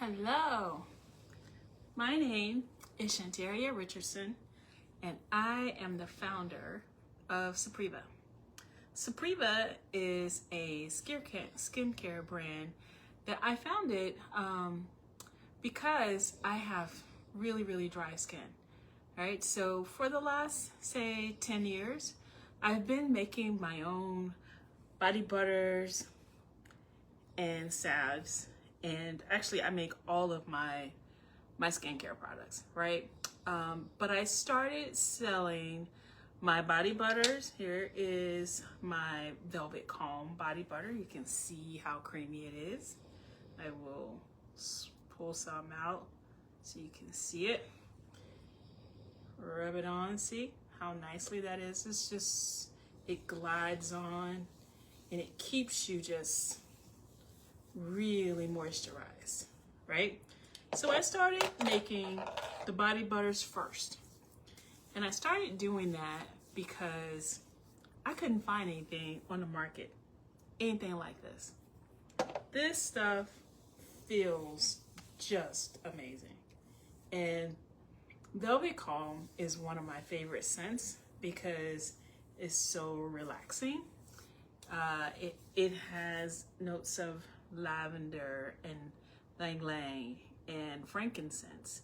Hello, my name is Shantaria Richardson, and I am the founder of Saprivah. Saprivah is a skincare brand that I founded because I have really dry skin. All right, so for the last, say, 10 years, I've been making my own body butters and salves, and actually I make all of my skincare products, right? But I started selling my body butters. Here is my Velvet Calm body butter. You can see how creamy it is. I will pull some out so you can see it. Rub it on, see how nicely that is. It's just, it glides on and it keeps you just really moisturized, right? So I started making the body butters first. And I started doing that because I couldn't find anything on the market, anything like this. This stuff feels just amazing. And Velvet Calm is one of my favorite scents because it's so relaxing. It has notes of lavender and ylang-ylang and frankincense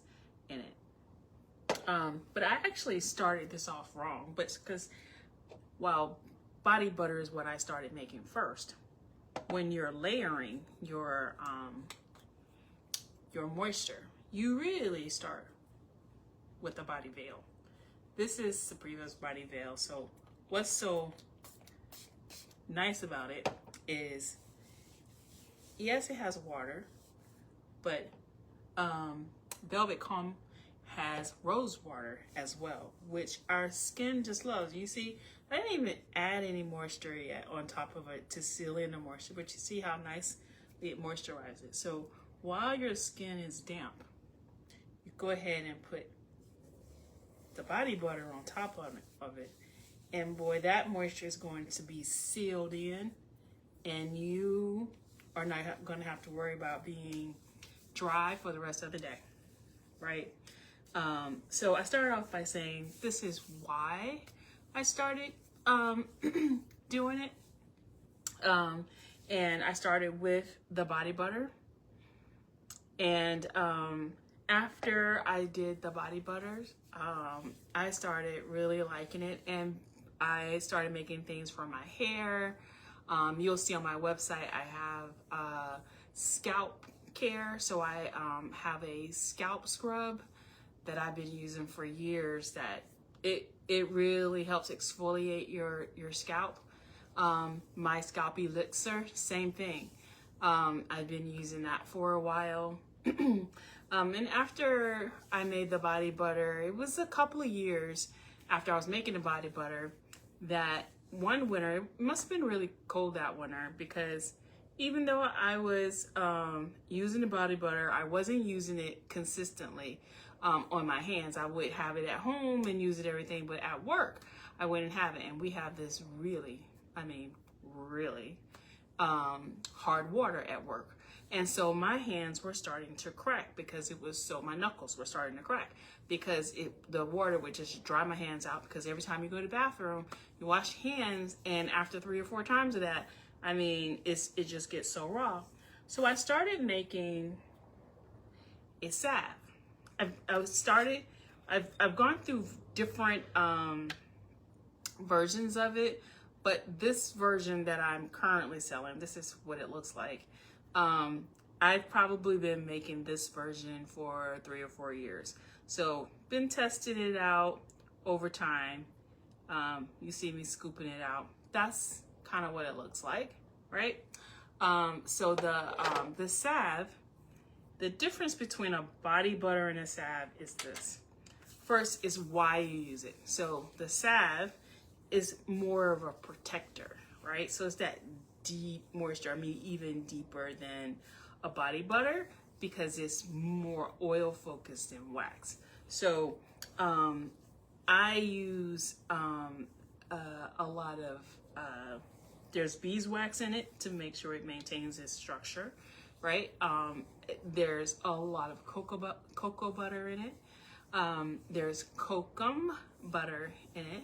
in it. But I actually started this off wrong, but because while body butter is what I started making first, when you're layering your moisture, you really start with the body veil. This is Saprivah's body veil. So what's so nice about it is, yes, it has water, but Velvet Calm has rose water as well, which our skin just loves. You see, I didn't even add any moisture yet on top of it to seal in the moisture, but you see how nicely it moisturizes. So while your skin is damp, you go ahead and put the body butter on top of it, and boy, that moisture is going to be sealed in, and you are not going to have to worry about being dry for the rest of the day, right? So I started off by saying this is why I started doing it, and I started with the body butter, and after I did the body butters, I started really liking it, and I started making things for my hair. You'll see on my website I have scalp care, so I have a scalp scrub that I've been using for years that it really helps exfoliate your scalp. My scalp Elixir, same thing. I've been using that for a while. And after I made the body butter, it was a couple of years after I was making the body butter that one winter, it must have been really cold that winter, because even though I was using the body butter, I wasn't using it consistently on my hands. I would have it at home and use it everything, but at work, I wouldn't have it. And we have this really hard water at work. And so my hands were starting to crack because it was so, my knuckles were starting to crack because the water would just dry my hands out, because every time you go to the bathroom, you wash your hands, and after 3 or 4 times of that, I mean, it just gets so raw. So I started making a salve. I've gone through different versions of it, but this version that I'm currently selling, this is what it looks like. I've probably been making this version for 3 or 4 years. So been testing it out over time. You see me scooping it out. That's kind of what it looks like, right? So the salve, the difference between a body butter and a salve is this. First is why you use it. So the salve is more of a protector, right? So it's that deep moisture, I mean, even deeper than a body butter, because it's more oil focused than wax. So I use a lot of there's beeswax in it to make sure it maintains its structure, right? there's a lot of cocoa butter in it. There's kokum butter in it,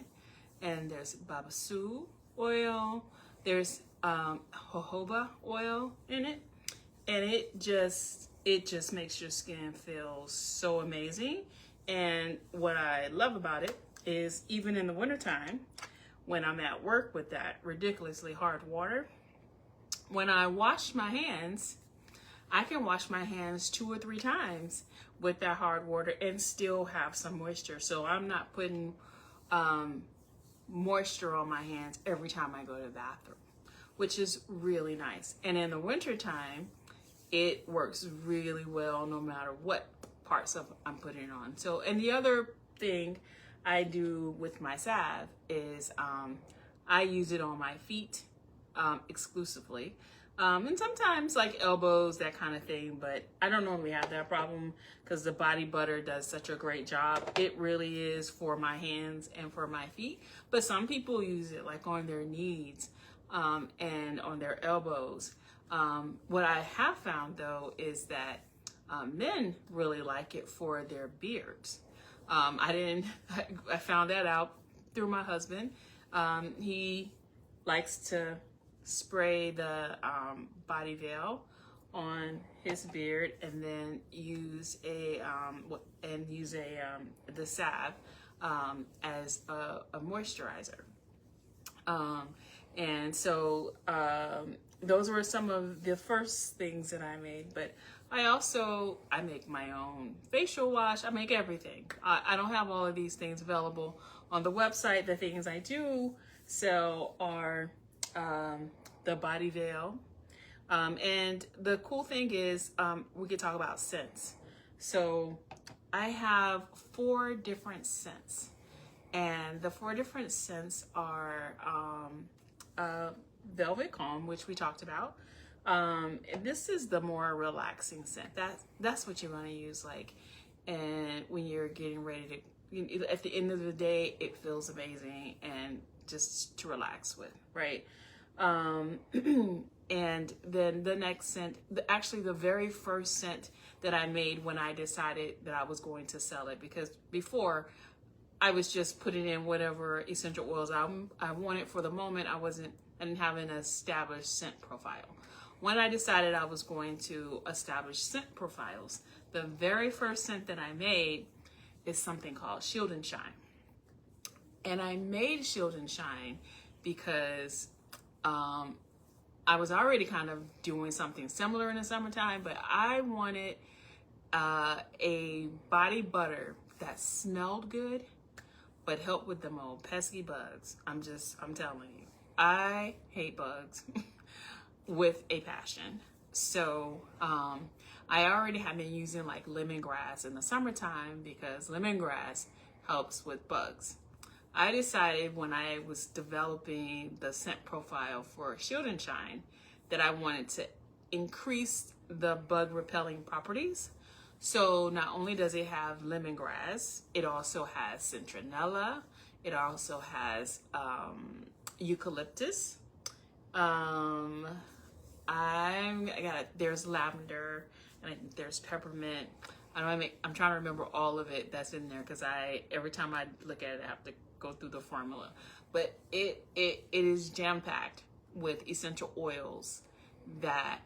and there's babasu oil. There's jojoba oil in it, and it just makes your skin feel so amazing. And what I love about it is, even in the wintertime, when I'm at work with that ridiculously hard water, when I wash my hands, I can wash my hands 2 or 3 times with that hard water and still have some moisture. So I'm not putting moisture on my hands every time I go to the bathroom, which is really nice. And in the wintertime, it works really well no matter what parts of I'm putting it on. So, and the other thing I do with my salve is I use it on my feet exclusively. And sometimes like elbows, that kind of thing, but I don't normally have that problem because the body butter does such a great job. It really is for my hands and for my feet, but some people use it like on their knees and on their elbows. What I have found though is that men really like it for their beards. I found that out through my husband. He likes to spray the body veil on his beard and then use the salve as a moisturizer. And so those were some of the first things that I made, but I make my own facial wash. I make everything. I don't have all of these things available on the website. The things I do sell are the body veil. And the cool thing is we could talk about scents. So I have 4 different scents, and the 4 different scents are Velvet Calm, which we talked about. This is the more relaxing scent. That's what you're going to use, like, and when you're getting ready to, at the end of the day, it feels amazing and just to relax with, right? And then the next scent, actually the very first scent that I made when I decided that I was going to sell it, because before I was just putting in whatever essential oils I wanted for the moment. I didn't have an established scent profile. When I decided I was going to establish scent profiles, the very first scent that I made is something called Shield and Shine. And I made Shield and Shine because I was already kind of doing something similar in the summertime, but I wanted a body butter that smelled good, but helped with them old pesky bugs. I'm telling you, I hate bugs with a passion. So I already have been using like lemongrass in the summertime because lemongrass helps with bugs. I decided when I was developing the scent profile for Shield and Shine that I wanted to increase the bug repelling properties. So not only does it have lemongrass, it also has citronella. It also has eucalyptus. There's lavender, and I think there's peppermint. I'm trying to remember all of it that's in there because every time I look at it, I have to go through the formula. But it is jam-packed with essential oils that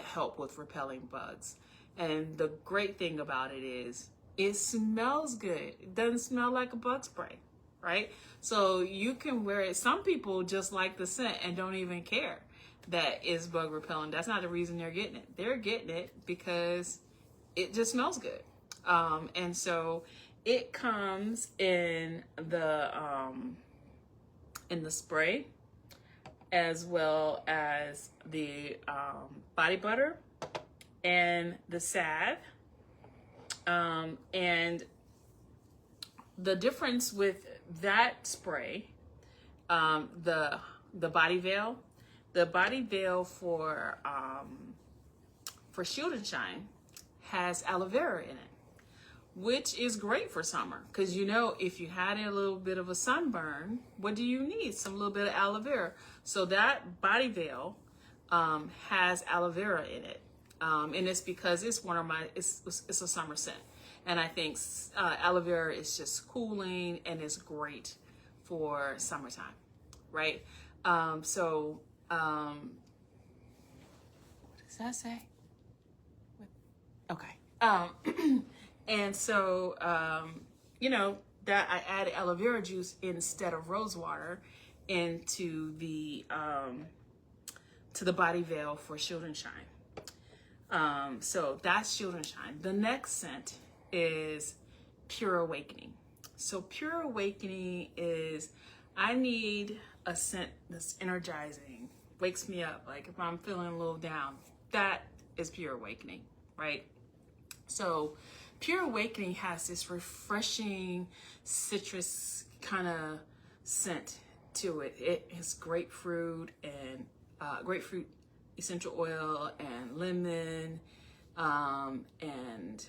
help with repelling bugs. And the great thing about it is it smells good. It doesn't smell like a bug spray, right? So you can wear it. Some people just like the scent and don't even care that it's bug repellent. That's not the reason they're getting it. They're getting it because it just smells good. And so it comes in the spray, as well as the body butter and the salve. And the difference with that spray, the body veil for Shield and Shine has aloe vera in it, which is great for summer because, you know, if you had a little bit of a sunburn, what do you need? Some little bit of aloe vera. So that body veil has aloe vera in it. And it's because it's one of my, it's a summer scent. And I think aloe vera is just cooling and it's great for summertime, right? What does that say? Okay. And so, that I added aloe vera juice instead of rose water into the to the body veil for Shield and Shine. So that's Shield and Shine. The next scent is Pure Awakening. So Pure Awakening is, I need a scent that's energizing, wakes me up. Like if I'm feeling a little down, that is Pure Awakening, right? So Pure Awakening has this refreshing citrus kind of scent to it. It has grapefruit and grapefruit essential oil and lemon, and I'm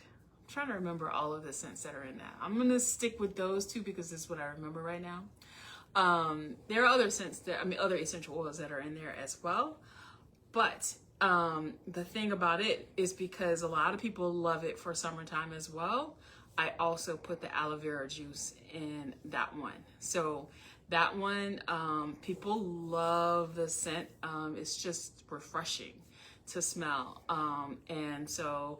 trying to remember all of the scents that are in that. I'm gonna stick with those two because this is what I remember right now. There are other scents other essential oils that are in there as well, but the thing about it is because a lot of people love it for summertime as well, I also put the aloe vera juice in that one. So that one, people love the scent. It's just refreshing to smell. And so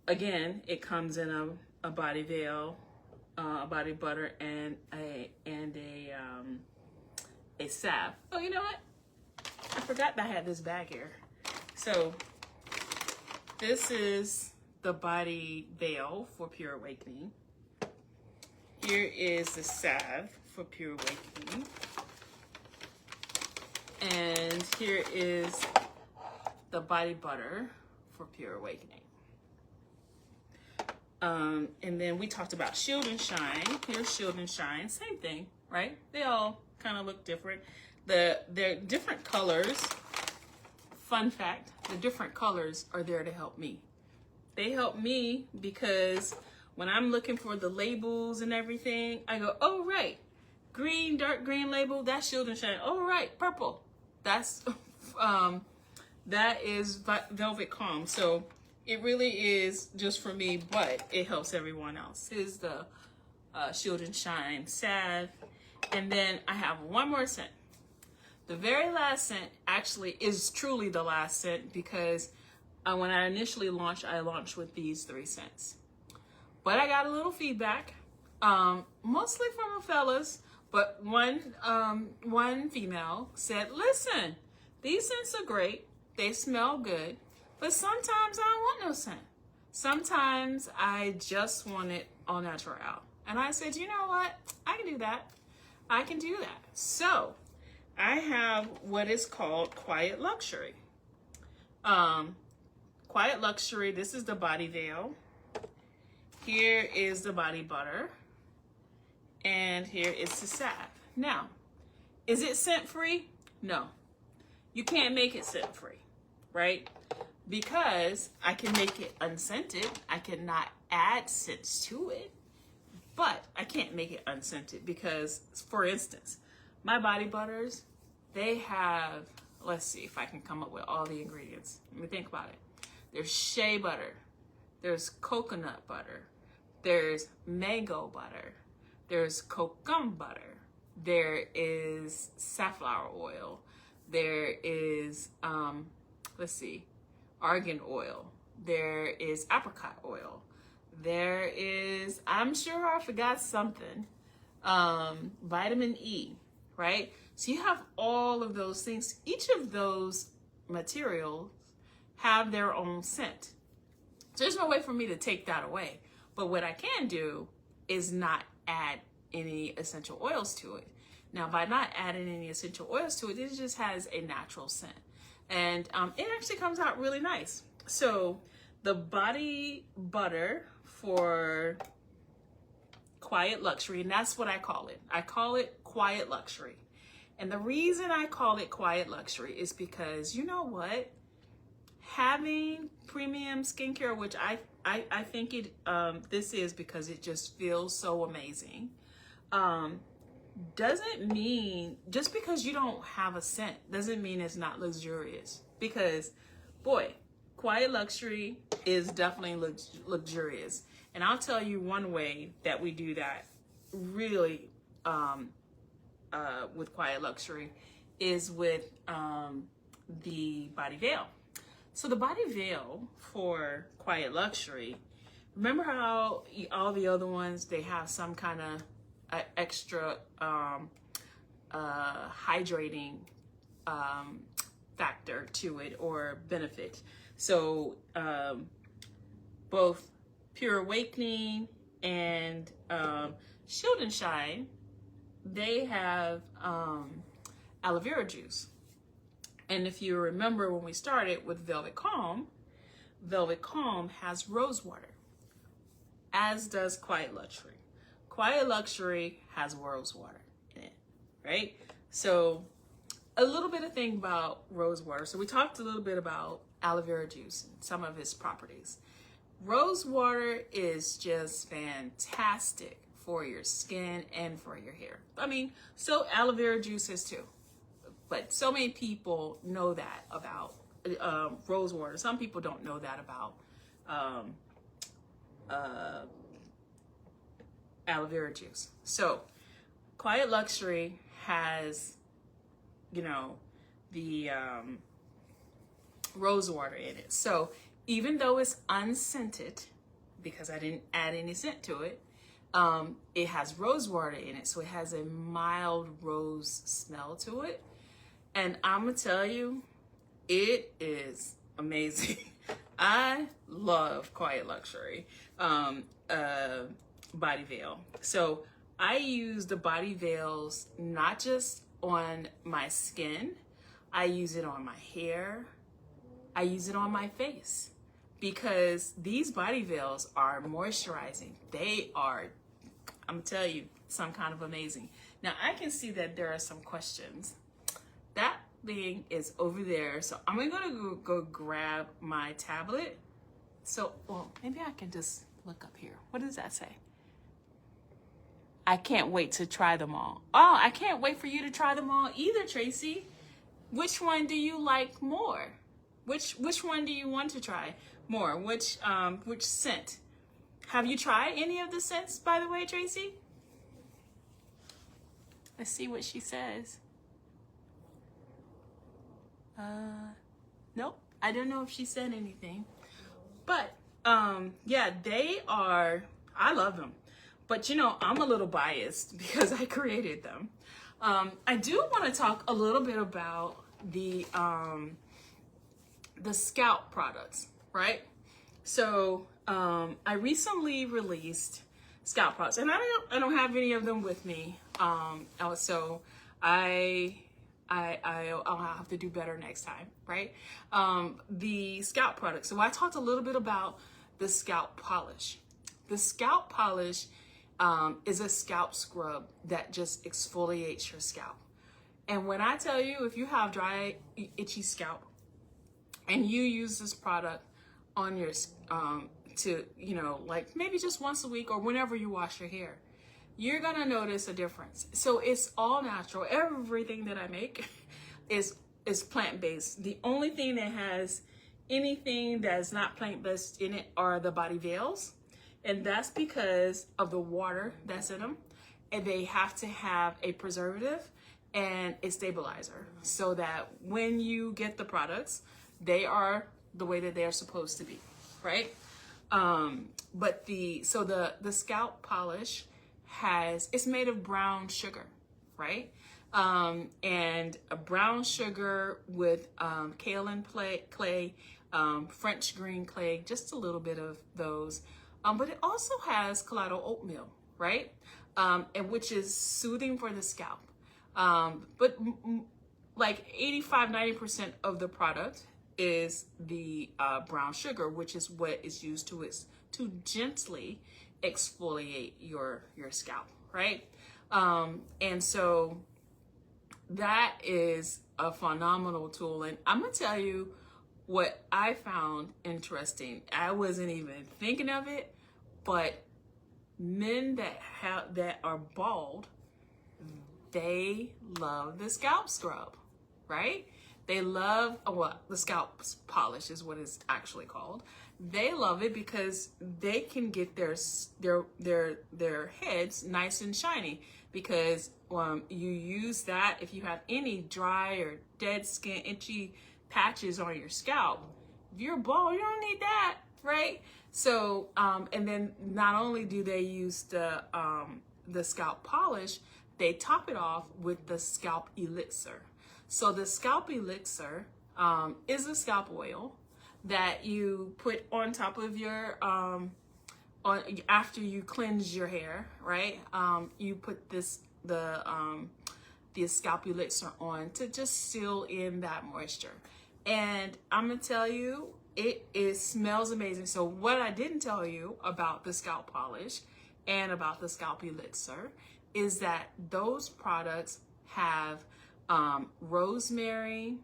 again, it comes in a body veil, a body butter, and a salve. Oh, you know what? I forgot that I had this bag here. So this is the body veil for Pure Awakening. Here is the salve for Pure Awakening. And here is the body butter for Pure Awakening. And then we talked about Shield and Shine. Here's Shield and Shine, same thing, right? They all kind of look different. They're different colors. Fun fact, the different colors are there to help me. They help me because when I'm looking for the labels and everything, I go, oh, right, green, dark green label, that's Shield and Shine. Oh, right, purple, that's, that is Velvet Calm. So it really is just for me, but it helps everyone else. Here's the Shield and Shine salve. And then I have one more scent. The very last scent actually is truly the last scent because when I initially launched, I launched with these 3 scents. But I got a little feedback, mostly from fellas, but one female said, listen, these scents are great, they smell good, but sometimes I don't want no scent. Sometimes I just want it au naturel. And I said, you know what? I can do that. I can do that. So I have what is called Quiet Luxury. Quiet Luxury, this is the body veil. Here is the body butter. And here is the salve. Now, is it scent free? No. You can't make it scent free, right? Because I can make it unscented. I cannot add scents to it, but I can't make it unscented because, for instance, my body butters, they have, let's see if I can come up with all the ingredients. Let me think about it. There's shea butter, there's coconut butter, there's mango butter, there's kokum butter, there is safflower oil, there is, let's see, argan oil, there is apricot oil, there is, I'm sure I forgot something, vitamin E, right? So you have all of those things. Each of those materials have their own scent. So there's no way for me to take that away. But what I can do is not add any essential oils to it. Now, by not adding any essential oils to it, it just has a natural scent. And it actually comes out really nice. So the body butter for Quiet Luxury, and that's what I call it. I call it Quiet Luxury. And the reason I call it Quiet Luxury is because, you know what? Having premium skincare, which I think it this is because it just feels so amazing, doesn't mean, just because you don't have a scent, doesn't mean it's not luxurious. Because, boy, Quiet luxury is definitely luxurious. And I'll tell you one way that we do that really with quiet luxury is with the body veil. So the body veil for quiet luxury, remember how all the other ones, they have some kind of extra hydrating factor to it or benefit. So both Pure Awakening and Shield and Shine, they have aloe vera juice. And if you remember when we started with Velvet Calm has rose water, as does Quiet Luxury. Quiet Luxury has rose water in it, right? So a little bit of thing about rose water. So we talked a little bit about aloe vera juice and some of its properties. Rose water is just fantastic for your skin and for your hair. I mean, so aloe vera juice is too. But so many people know that about rose water. Some people don't know that about aloe vera juice. So Quiet Luxury has, you know, the rose water in it. So even though it's unscented, because I didn't add any scent to it, it has rose water in it. So it has a mild rose smell to it. And I'm gonna tell you, it is amazing. I love Quiet Luxury body veil. So I use the body veils not just on my skin, I use it on my hair, I use it on my face, because these body veils are moisturizing. They are, I'm gonna tell you, some kind of amazing. Now I can see that there are some questions. That thing is over there. So I'm gonna go grab my tablet. So, well, maybe I can just look up here. What does that say? I can't wait to try them all. Oh, I can't wait for you to try them all either, Tracy. Which one do you like more? Which one do you want to try more? Which scent? Have you tried any of the scents, by the way, Tracy? Let's see what she says. Nope, I don't know if she said anything, but yeah, they are, I love them, but you know, I'm a little biased because I created them. I do want to talk a little bit about the Scalp products, right? So I recently released Scalp products, and I don't have any of them with me, so I'll have to do better next time, right? The Scalp products. So I talked a little bit about the Scalp polish. The Scalp polish is a scalp scrub that just exfoliates your scalp. And when I tell you, if you have dry, itchy scalp and you use this product on your, to, you know, like maybe just once a week or whenever you wash your hair, you're gonna notice a difference. So it's all natural. Everything that I make is plant-based. The only thing that has anything that's not plant-based in it are the body veils. And that's because of the water that's in them. And they have to have a preservative and a stabilizer so that when you get the products, they are the way that they're supposed to be, right? But the Scalp polish it's made of brown sugar, right? And a brown sugar with kaolin clay, French green clay, just a little bit of those. But it also has colloidal oatmeal, right? And which is soothing for the scalp. But like 85-90% of the product is the brown sugar, which is what is used to gently exfoliate your scalp, right? And so that is a phenomenal tool. And I'm gonna tell you what I found interesting. I wasn't even thinking of it, but men that are bald, they love the scalp scrub, right? They love, well, the scalp polish is what it's actually called. They love it because they can get their heads nice and shiny, because you use that if you have any dry or dead skin, itchy patches on your scalp. If you're bald, you don't need that, right? So, and then not only do they use the scalp polish, they top it off with the scalp elixir. So the scalp elixir is a scalp oil that you put on top of your after you cleanse your hair, right? You put the scalp elixir on to just seal in that moisture. And I'm gonna tell you, it smells amazing. So what I didn't tell you about the scalp polish and about the scalp elixir is that those products have rosemary,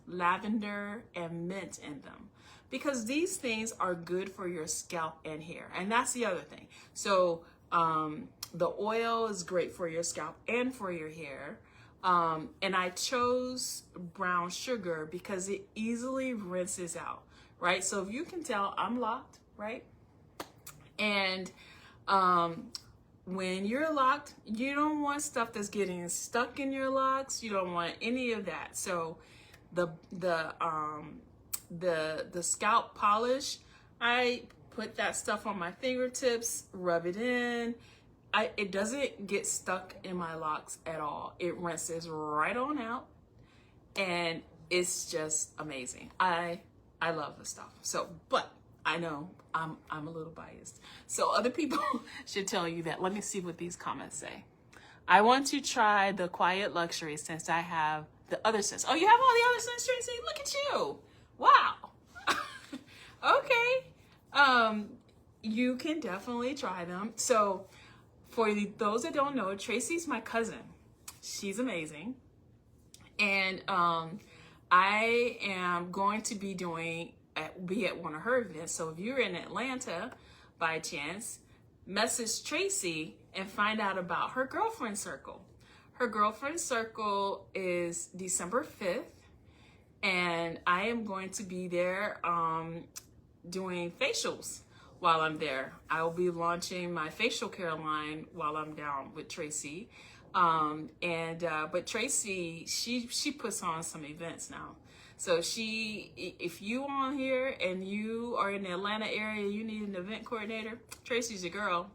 lavender, and mint in them, because these things are good for your scalp and hair. And that's the other thing. So the oil is great for your scalp and for your hair. And I chose brown sugar because it easily rinses out, right? So if you can tell, I'm locked, right? And when you're locked, you don't want stuff that's getting stuck in your locks. You don't want any of that. So the scalp polish, I put that stuff on my fingertips, rub it in. It doesn't get stuck in my locks at all. It rinses right on out, and it's just amazing. I love the stuff. So, but I know I'm a little biased. So other people should tell you that. Let me see what these comments say. I want to try the Quiet Luxury since I have the other scents. Oh, you have all the other scents, Tracy? Look at you. Wow. Okay. You can definitely try them. So for those that don't know, Tracy's my cousin. She's amazing. And I am going to be at one of her events. So if you're in Atlanta by chance, message Tracy and find out about her girlfriend circle. Her girlfriend circle is December 5th, and I am going to be there doing facials while I'm there. I will be launching my facial care line while I'm down with Tracy. But Tracy, she puts on some events now. So if you on here and you are in the Atlanta area, you need an event coordinator, Tracy's your girl,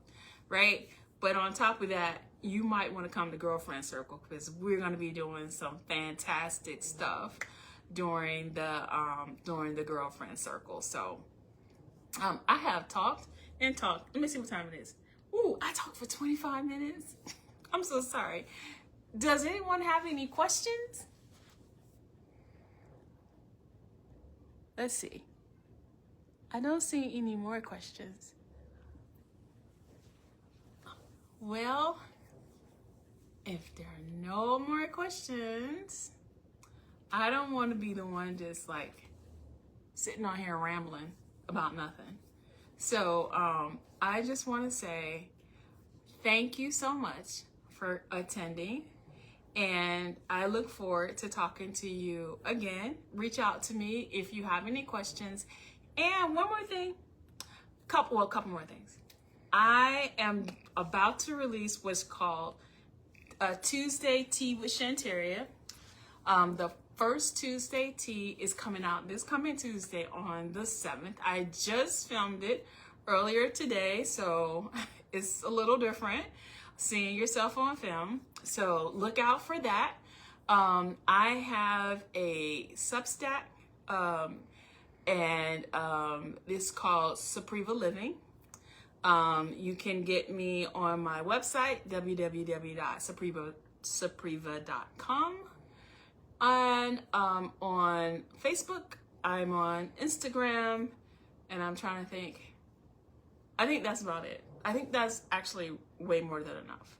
right? But on top of that, you might want to come to Girlfriend Circle, because we're going to be doing some fantastic stuff during the Girlfriend Circle. So I have talked and talked. Let me see what time it is. Ooh, I talked for 25 minutes. I'm so sorry. Does anyone have any questions? Let's see. I don't see any more questions. Well, if there are no more questions, I don't want to be the one just like sitting on here rambling about nothing. So I just want to say thank you so much for attending, and I look forward to talking to you again. Reach out to me if you have any questions. And one more thing, couple more things. I am about to release what's called a Tuesday Tea with Shantaria. The first Tuesday tea is coming out this coming Tuesday on the 7th. I just filmed it earlier today, so it's a little different seeing yourself on film. So look out for that. I have a Substack, and it's called Saprivah Living. You can get me on my website, www.saprivah.com. And on Facebook, I'm on Instagram, and I'm trying to think. I think that's about it. I think that's actually way more than enough.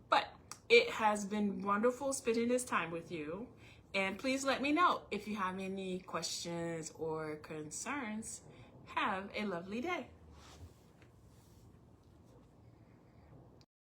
But it has been wonderful spending this time with you. And please let me know if you have any questions or concerns. Have a lovely day.